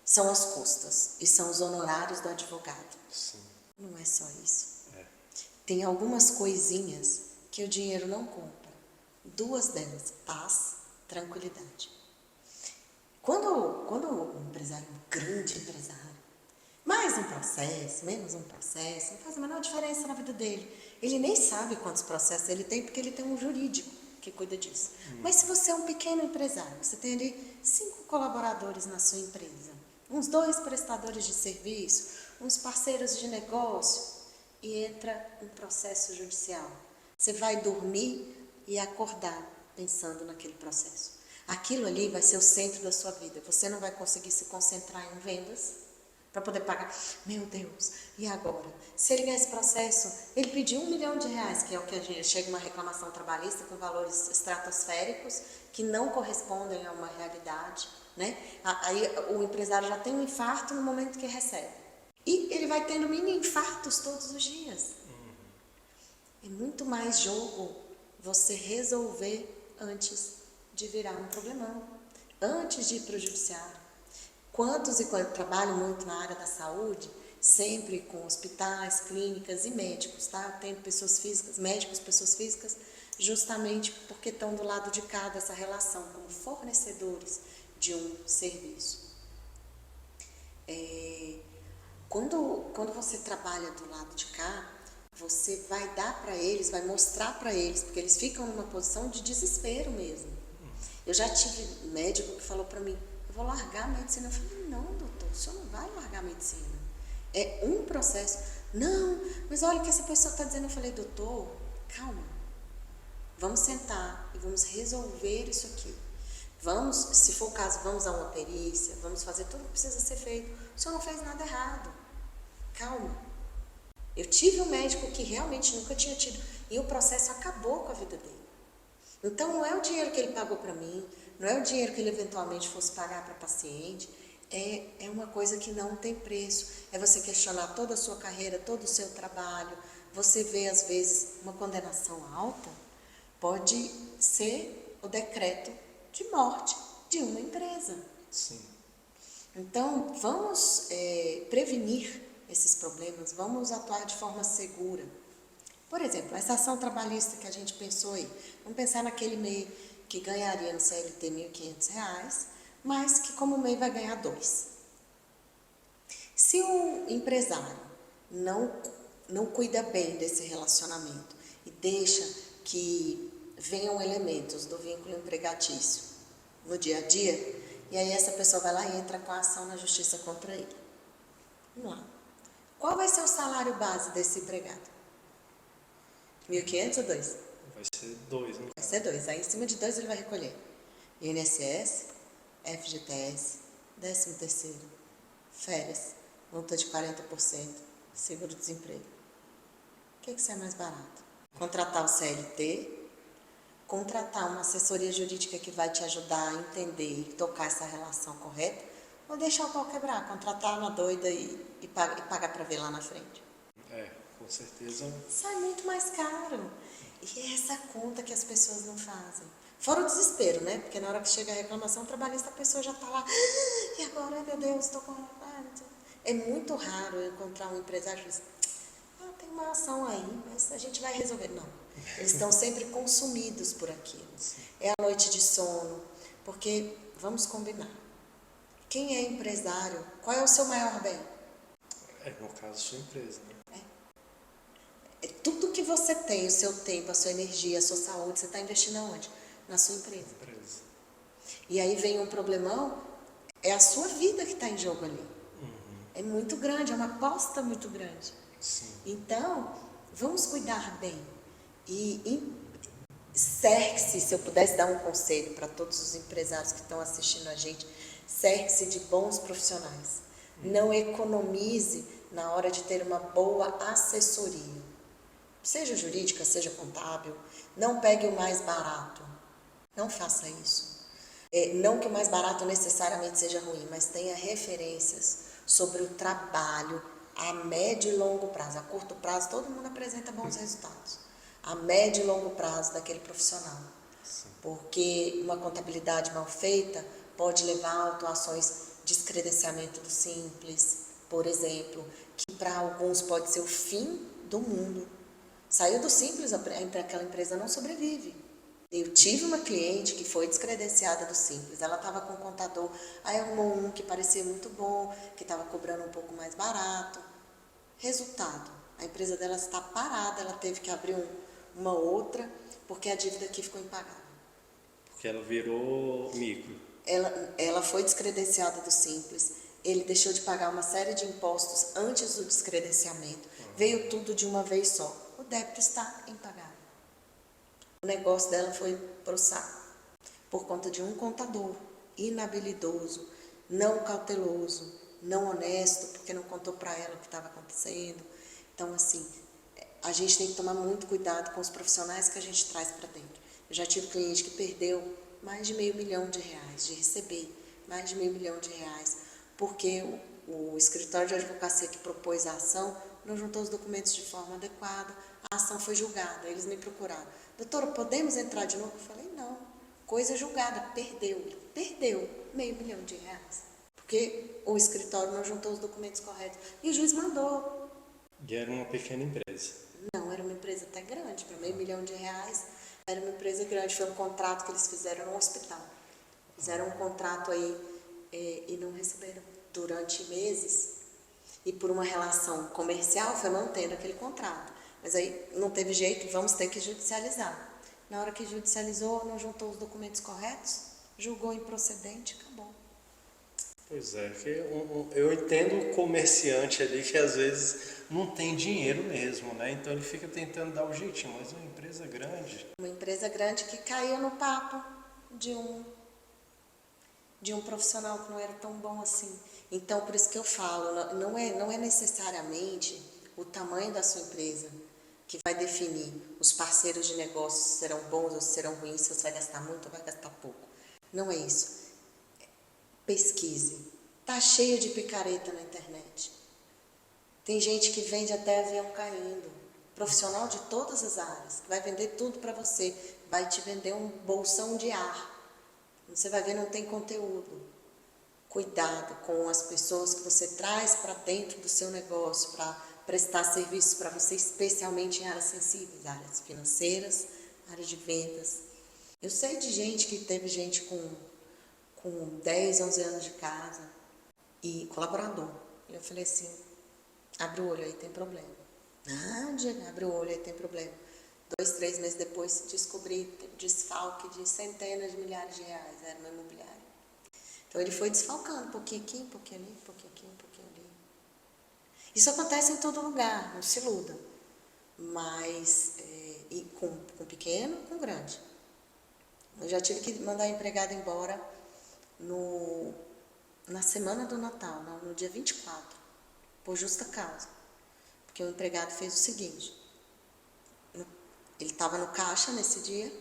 são as custas e são os honorários do advogado. Sim. Não é só isso. Tem algumas coisinhas que o dinheiro não compra. Duas delas: paz, tranquilidade. Quando um empresário, um grande empresário, mais um processo, menos um processo, não faz a menor diferença na vida dele. Ele nem sabe quantos processos ele tem, porque ele tem um jurídico que cuida disso. Mas se você é um pequeno empresário, você tem ali 5 colaboradores na sua empresa, uns 2 prestadores de serviço, uns parceiros de negócio, e entra um processo judicial. Você vai dormir e acordar pensando naquele processo. Aquilo ali vai ser o centro da sua vida. Você não vai conseguir se concentrar em vendas para poder pagar. Meu Deus, e agora? Se ele ganhar esse processo, ele pediu R$1 milhão, que é o que a gente chega uma reclamação trabalhista com valores estratosféricos que não correspondem a uma realidade, né? Aí o empresário já tem um infarto no momento que recebe. E ele vai tendo mini infartos todos os dias. É muito mais jogo você resolver antes de virar um problemão, antes de ir para o judiciário. Quantos trabalham muito na área da saúde, sempre com hospitais, clínicas e médicos, tá? Tendo pessoas físicas, médicos, pessoas físicas, justamente porque estão do lado de cá dessa relação, como fornecedores de um serviço. Quando você trabalha do lado de cá, você vai dar para eles, vai mostrar para eles, porque eles ficam numa posição de desespero mesmo. Eu já tive médico que falou para mim, eu vou largar a medicina. Eu falei, não, doutor, o senhor não vai largar a medicina. É um processo. Não, mas olha o que essa pessoa está dizendo. Eu falei, doutor, calma. Vamos sentar e vamos resolver isso aqui. Vamos, se for o caso, vamos a uma perícia, vamos fazer tudo o que precisa ser feito. O senhor não fez nada errado. Calma. Eu tive um médico que realmente nunca tinha tido, e o processo acabou com a vida dele. Então, não é o dinheiro que ele pagou para mim, não é o dinheiro que ele eventualmente fosse pagar para paciente, é uma coisa que não tem preço. É você questionar toda a sua carreira, todo o seu trabalho. Você vê, às vezes, uma condenação alta, pode ser o decreto de morte de uma empresa. Sim. Então, vamos prevenir esses problemas, vamos atuar de forma segura. Por exemplo, essa ação trabalhista que a gente pensou aí, vamos pensar naquele MEI que ganharia no CLT R$1.500, mas que como MEI vai ganhar 2. Se o empresário não cuida bem desse relacionamento e deixa que venham elementos do vínculo empregatício no dia a dia, e aí essa pessoa vai lá e entra com a ação na justiça contra ele. Vamos lá. Qual vai ser o salário base desse empregado? 1.500 ou 2? Vai ser 2, né? Vai ser 2. Aí, em cima de 2, ele vai recolher INSS, FGTS, 13º, férias, multa de 40%, seguro-desemprego. O que é mais barato? Contratar o CLT, contratar uma assessoria jurídica que vai te ajudar a entender e tocar essa relação correta, ou deixar o pau quebrar, contratar uma doida e pagar para ver lá na frente. Com certeza. Sai muito mais caro. E é essa conta que as pessoas não fazem. Fora o desespero, né? Porque na hora que chega a reclamação trabalhista, a pessoa já está lá. E agora, meu Deus, estou com... É muito raro eu encontrar um empresário que diz, tem uma ação aí, mas a gente vai resolver. Não. Eles estão sempre consumidos por aquilo. É a noite de sono. Porque, vamos combinar, quem é empresário, qual é o seu maior bem? No caso, sua empresa, né? É tudo que você tem, o seu tempo, a sua energia, a sua saúde, você está investindo aonde? Na sua empresa. E aí vem um problemão, é a sua vida que está em jogo ali. É muito grande, é uma aposta muito grande. Sim. Então, vamos cuidar bem. E cerque-se, se eu pudesse dar um conselho para todos os empresários que estão assistindo a gente, cerque-se de bons profissionais. Não economize na hora de ter uma boa assessoria. Seja jurídica, seja contábil, não pegue o mais barato. Não faça isso. Não que o mais barato necessariamente seja ruim, mas tenha referências sobre o trabalho a médio e longo prazo. A curto prazo, todo mundo apresenta bons resultados. A médio e longo prazo daquele profissional. Sim. Porque uma contabilidade mal feita pode levar a autuações de descredenciamento do Simples, por exemplo, que para alguns pode ser o fim do mundo. Saiu do Simples, aquela empresa não sobrevive. Eu tive uma cliente que foi descredenciada do Simples, ela estava com um contador, aí arrumou um que parecia muito bom, que estava cobrando um pouco mais barato. Resultado, a empresa dela está parada, ela teve que abrir uma outra, porque a dívida aqui ficou impagável. Porque ela virou micro. Ela foi descredenciada do Simples, ele deixou de pagar uma série de impostos antes do descredenciamento, veio tudo de uma vez só. O débito está impagável. O negócio dela foi pro saco, por conta de um contador inabilidoso, não cauteloso, não honesto, porque não contou para ela o que estava acontecendo. Então, assim, a gente tem que tomar muito cuidado com os profissionais que a gente traz para dentro. Eu já tive cliente que perdeu mais de R$500 mil, de receber mais de R$500 mil, porque o escritório de advocacia que propôs a ação não juntou os documentos de forma adequada, a ação foi julgada, eles me procuraram. Doutora, podemos entrar de novo? Eu falei, não, coisa julgada, perdeu R$500 mil, porque o escritório não juntou os documentos corretos. E o juiz mandou. E era uma pequena empresa. Não, era uma empresa até grande, para R$500 mil, era uma empresa grande, foi um contrato que eles fizeram no hospital. Fizeram um contrato aí e não receberam durante meses. E por uma relação comercial foi mantendo aquele contrato. Mas aí não teve jeito, vamos ter que judicializar. Na hora que judicializou, não juntou os documentos corretos, julgou improcedente, acabou. Pois é, que eu entendo o comerciante ali que às vezes não tem dinheiro mesmo, né? Então ele fica tentando dar o jeitinho, mas uma empresa grande. Uma empresa grande que caiu no papo de um profissional que não era tão bom assim. Então, por isso que eu falo, não é necessariamente o tamanho da sua empresa que vai definir os parceiros de negócios se serão bons ou se serão ruins, se você vai gastar muito ou vai gastar pouco. Não é isso. Pesquise. Tá cheio de picareta na internet. Tem gente que vende até avião caindo. Profissional de todas as áreas, que vai vender tudo para você. Vai te vender um bolsão de ar. Você vai ver, não tem conteúdo. Cuidado com as pessoas que você traz para dentro do seu negócio, para prestar serviços para você, especialmente em áreas sensíveis, áreas financeiras, áreas de vendas. Eu sei de gente que teve gente com 10, 11 anos de casa e colaborador. E eu falei assim, abre o olho aí, tem problema. Ah, Diana, abre o olho aí, tem problema. 2, 3 meses depois descobri desfalque de centenas de milhares de reais, era uma imobiliária. Então ele foi desfalcando, um pouquinho aqui, um pouquinho ali, um pouquinho aqui, um pouquinho ali. Isso acontece em todo lugar, não se iluda. Mas, e com pequeno, com grande. Eu já tive que mandar a empregada embora na semana do Natal, no dia 24, por justa causa. Porque o empregado fez o seguinte, ele estava no caixa nesse dia,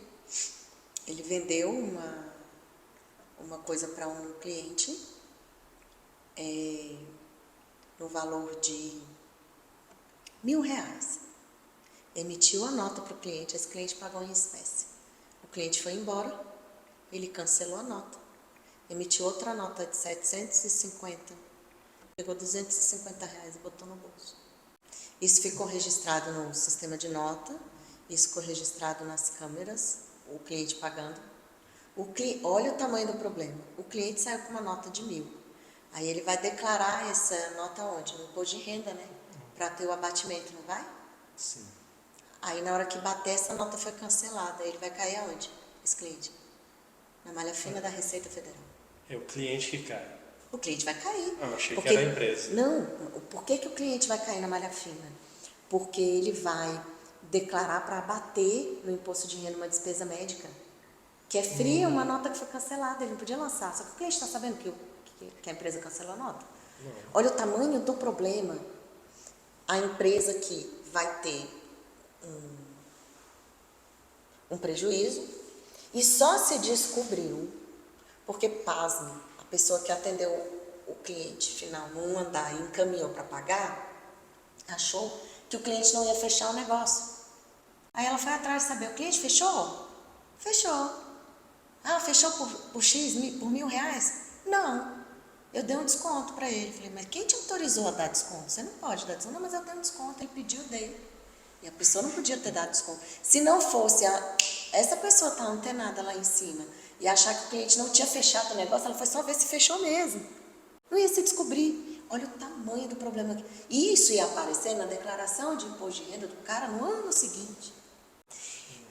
ele vendeu uma coisa para um cliente, no valor de R$1.000. Emitiu a nota para o cliente, esse cliente pagou em espécie. O cliente foi embora, ele cancelou a nota, emitiu outra nota de 750, pegou R$250 e botou no bolso. Isso ficou registrado no sistema de nota, isso ficou registrado nas câmeras, o cliente pagando. Olha o tamanho do problema. O cliente saiu com uma nota de 1.000. Aí ele vai declarar essa nota onde? No imposto de renda, né? Para ter o abatimento, não vai? Sim. Aí na hora que bater, essa nota foi cancelada. Ele vai cair aonde? Esse cliente? Na malha fina da Receita Federal. É o cliente que cai. O cliente vai cair. Eu achei que era a empresa. Não, por que o cliente vai cair na malha fina? Porque ele vai declarar para abater no imposto de renda uma despesa médica, que é fria, uma nota que foi cancelada, ele não podia lançar. Só que o cliente está sabendo que a empresa cancelou a nota? Não. Olha o tamanho do problema. A empresa que vai ter um prejuízo e só se descobriu, porque, pasme, a pessoa que atendeu o cliente final num andar e encaminhou para pagar, achou que o cliente não ia fechar o negócio. Aí ela foi atrás de saber, o cliente fechou? Fechou. Ah, fechou por X, por R$1.000? Não. Eu dei um desconto para ele. Falei, mas quem te autorizou a dar desconto? Você não pode dar desconto. Não, mas eu dei um desconto. Ele pediu, dei. E a pessoa não podia ter dado desconto. Se não fosse essa pessoa estar antenada lá em cima e achar que o cliente não tinha fechado o negócio, ela foi só ver se fechou mesmo. Não ia se descobrir. Olha o tamanho do problema aqui. Isso ia aparecer na declaração de imposto de renda do cara no ano seguinte.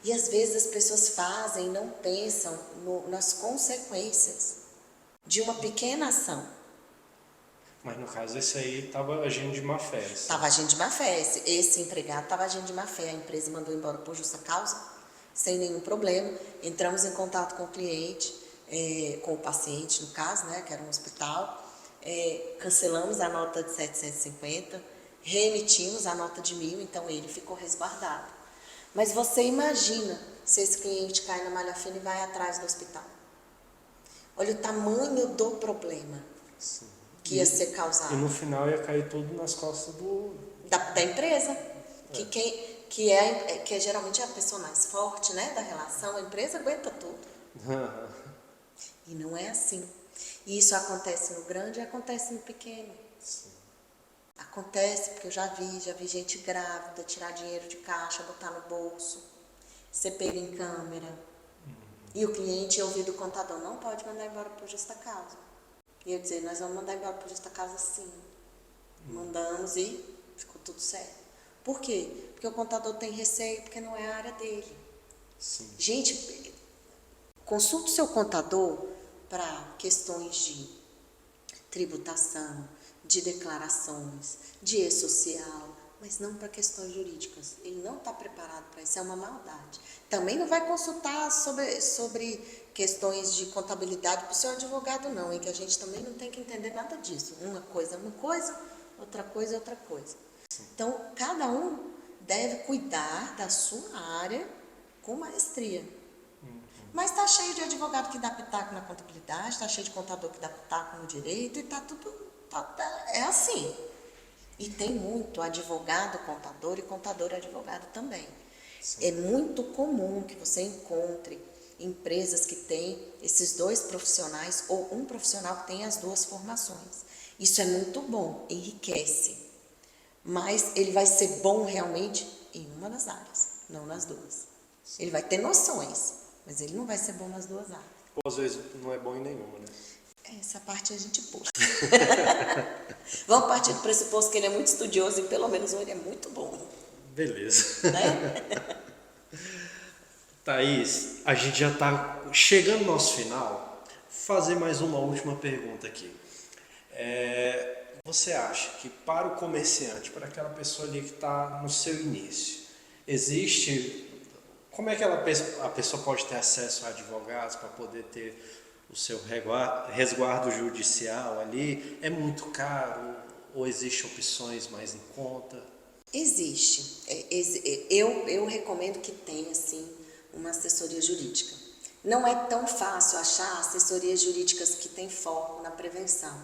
E às vezes as pessoas fazem e não pensam nas consequências de uma pequena ação. Mas no caso esse aí estava agindo de má fé. Estava agindo de má fé. Esse empregado estava agindo de má fé. A empresa mandou embora por justa causa, sem nenhum problema. Entramos em contato com o cliente, com o paciente, no caso, né, que era um hospital. Cancelamos a nota de 750, reemitimos a nota de 1.000, então ele ficou resguardado. Mas você imagina se esse cliente cai na malha fina e vai atrás do hospital. Olha o tamanho do problema. Sim. Que ia ser causado. E no final ia cair tudo nas costas da empresa, que é geralmente a pessoa mais forte, né, da relação. A empresa aguenta tudo. E não é assim. E isso acontece no grande e acontece no pequeno. Sim. Acontece porque eu já vi gente grávida tirar dinheiro de caixa, botar no bolso, ser pego em câmera. E o cliente ouvir do contador, não pode mandar embora por justa causa. E eu dizer, nós vamos mandar embora por justa causa sim. Mandamos e ficou tudo certo. Por quê? Porque o contador tem receio, porque não é a área dele. Sim. Gente, consulte o seu contador para questões de tributação, de declarações, de e-social, mas não para questões jurídicas. Ele não está preparado para isso, é uma maldade. Também não vai consultar sobre questões de contabilidade para o seu advogado, não, em que a gente também não tem que entender nada disso. Uma coisa é uma coisa, outra coisa é outra coisa. Então, cada um deve cuidar da sua área com maestria. Mas está cheio de advogado que dá pitaco na contabilidade, está cheio de contador que dá pitaco no direito, e está tudo... é assim. E tem muito advogado contador e contador advogado também. Sim. É muito comum que você encontre empresas que têm esses dois profissionais ou um profissional que tem as duas formações. Isso é muito bom, enriquece. Mas ele vai ser bom realmente em uma das áreas, não nas duas. Sim. Ele vai ter noções, mas ele não vai ser bom nas duas áreas. Ou às vezes não é bom em nenhuma, né? Essa parte a gente pula. Vamos partir do pressuposto que ele é muito estudioso e pelo menos ele é muito bom. Beleza. Né? Thaís, a gente já está chegando no nosso final. Fazer mais uma última pergunta aqui. Você acha que para o comerciante, para aquela pessoa ali que está no seu início, existe... Como é que a pessoa pode ter acesso a advogados para poder ter o seu resguardo judicial ali? É muito caro ou existem opções mais em conta? Existe. Eu recomendo que tenha, assim, uma assessoria jurídica. Não é tão fácil achar assessorias jurídicas que têm foco na prevenção.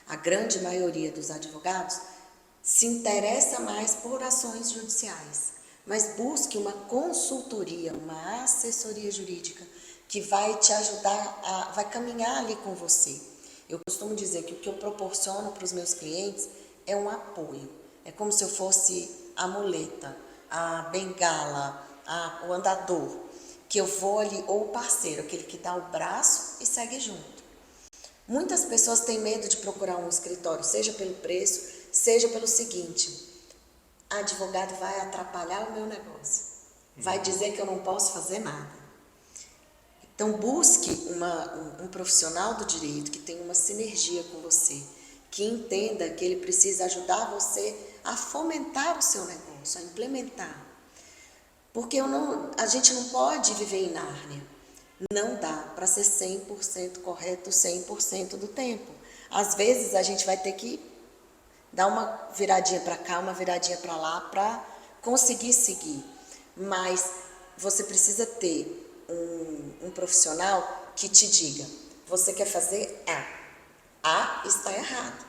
A grande maioria dos advogados se interessa mais por ações judiciais, mas busque uma consultoria, uma assessoria jurídica que vai te ajudar, vai caminhar ali com você. Eu costumo dizer que o que eu proporciono para os meus clientes é um apoio. É como se eu fosse a muleta, a bengala, o andador, que eu vou ali, ou o parceiro, aquele que dá o braço e segue junto. Muitas pessoas têm medo de procurar um escritório, seja pelo preço, seja pelo seguinte: advogado vai atrapalhar o meu negócio, vai dizer que eu não posso fazer nada. Então busque um profissional do direito que tenha uma sinergia com você, que entenda que ele precisa ajudar você a fomentar o seu negócio, a implementar. Porque a gente não pode viver em Nárnia. Não dá para ser 100% correto 100% do tempo. Às vezes a gente vai ter que dar uma viradinha para cá, uma viradinha para lá para conseguir seguir. Mas você precisa ter um profissional que te diga: você quer fazer A está errado.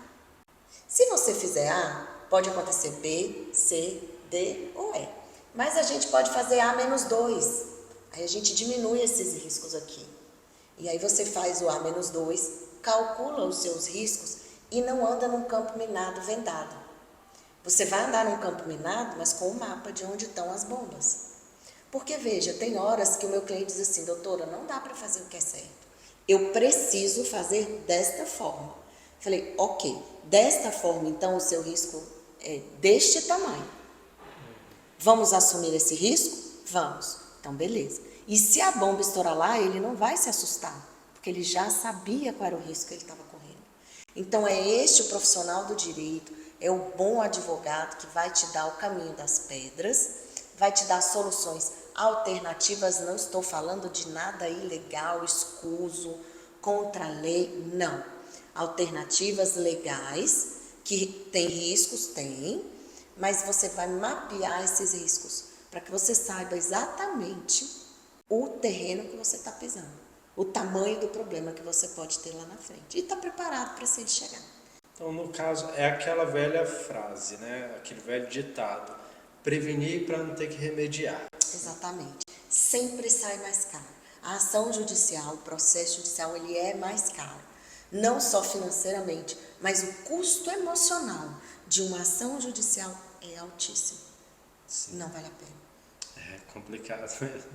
Se você fizer A, pode acontecer B, C, D ou E. Mas a gente pode fazer A-2. Aí a gente diminui esses riscos aqui. E aí você faz o A-2, calcula os seus riscos e não anda num campo minado vendado. Você vai andar num campo minado, mas com o mapa de onde estão as bombas. Porque, veja, tem horas que o meu cliente diz assim: doutora, não dá para fazer o que é certo. Eu preciso fazer desta forma. Falei, ok, desta forma, então, o seu risco é deste tamanho. Vamos assumir esse risco? Vamos. Então, beleza. E se a bomba estourar lá, ele não vai se assustar, porque ele já sabia qual era o risco que ele estava correndo. Então, é este o profissional do direito, é o bom advogado que vai te dar o caminho das pedras, vai te dar soluções alternativas. Não estou falando de nada ilegal, escuso, contra a lei, não. Alternativas legais, que tem riscos, tem, mas você vai mapear esses riscos para que você saiba exatamente o terreno que você está pisando, o tamanho do problema que você pode ter lá na frente e está preparado para se ele chegar. Então, no caso, é aquela velha frase, né? Aquele velho ditado: prevenir para não ter que remediar. Exatamente. Sempre sai mais caro. A ação judicial, o processo judicial, ele é mais caro. Não só financeiramente, mas o custo emocional de uma ação judicial é altíssimo. Sim. Não vale a pena. É complicado mesmo.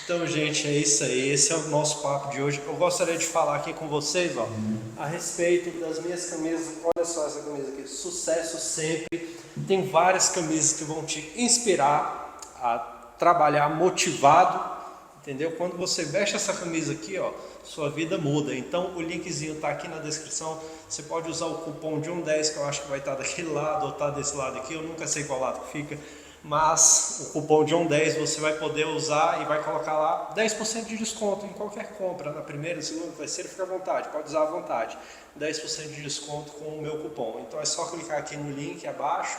Então, gente, é isso aí. Esse é o nosso papo de hoje. Eu gostaria de falar aqui com vocês, ó, a respeito das minhas camisas. Olha só essa camisa aqui, sucesso sempre. Tem várias camisas que vão te inspirar a trabalhar motivado, entendeu? Quando você veste essa camisa aqui, ó, sua vida muda. Então, o linkzinho tá aqui na descrição. Você pode usar o cupom de 10, que eu acho que vai estar daquele lado ou tá desse lado aqui. Eu nunca sei qual lado que fica. Mas o cupom de 10 você vai poder usar e vai colocar lá 10% de desconto em qualquer compra, na primeira, segunda, terceira, fica à vontade, pode usar à vontade, 10% de desconto com o meu cupom. Então é só clicar aqui no link abaixo.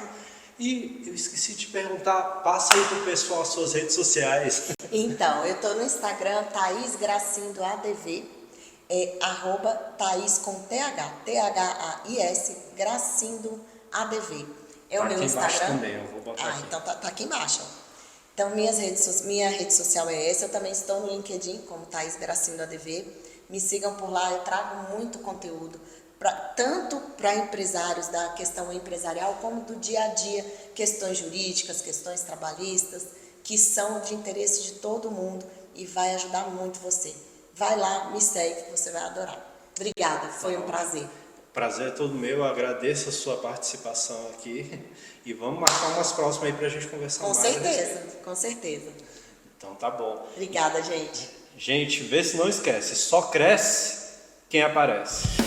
E eu esqueci de perguntar, passa aí pro pessoal as suas redes sociais. Então, eu estou no Instagram, Thaís Gracindo ADV, @Thaís com TH, THAIS, Gracindo ADV. É o meu Instagram. Também, eu vou botar aqui. Então tá aqui embaixo. Ó. Então minha rede social é essa. Eu também estou no LinkedIn como Thaís Gracindo ADV. Me sigam por lá, eu trago muito conteúdo, tanto para empresários da questão empresarial, como do dia a dia, questões jurídicas, questões trabalhistas, que são de interesse de todo mundo e vai ajudar muito você. Vai lá, me segue, que você vai adorar. Obrigada, foi um prazer. Prazer é todo meu, eu agradeço a sua participação aqui e vamos marcar umas próximas aí pra gente conversar mais. Com certeza. Então tá bom. Obrigada, gente. Gente, vê se não esquece, só cresce quem aparece.